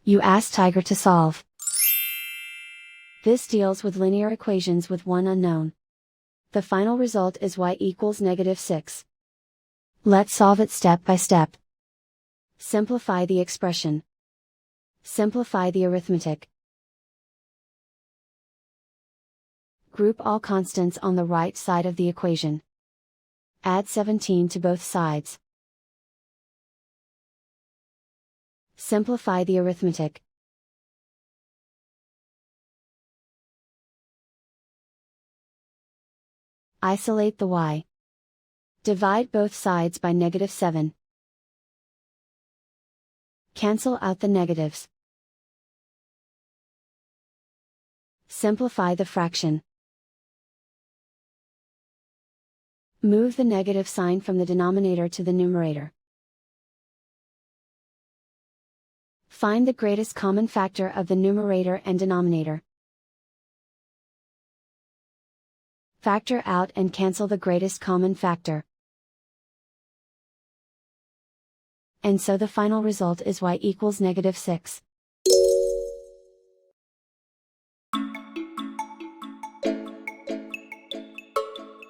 You ask Tiger to solve. This deals with linear equations with one unknown. The final result is y equals -6. Let's solve it step by step. Simplify the expression. Simplify the arithmetic. Group all constants on the right side of the equation. Add 17 to both sides. Simplify the arithmetic. Isolate the y. Divide both sides by -7. Cancel out the negatives. Simplify the fraction. Move the negative sign from the denominator to the numerator. Find the greatest common factor of the numerator and denominator. Factor out and cancel the greatest common factor. And so the final result is y equals -6.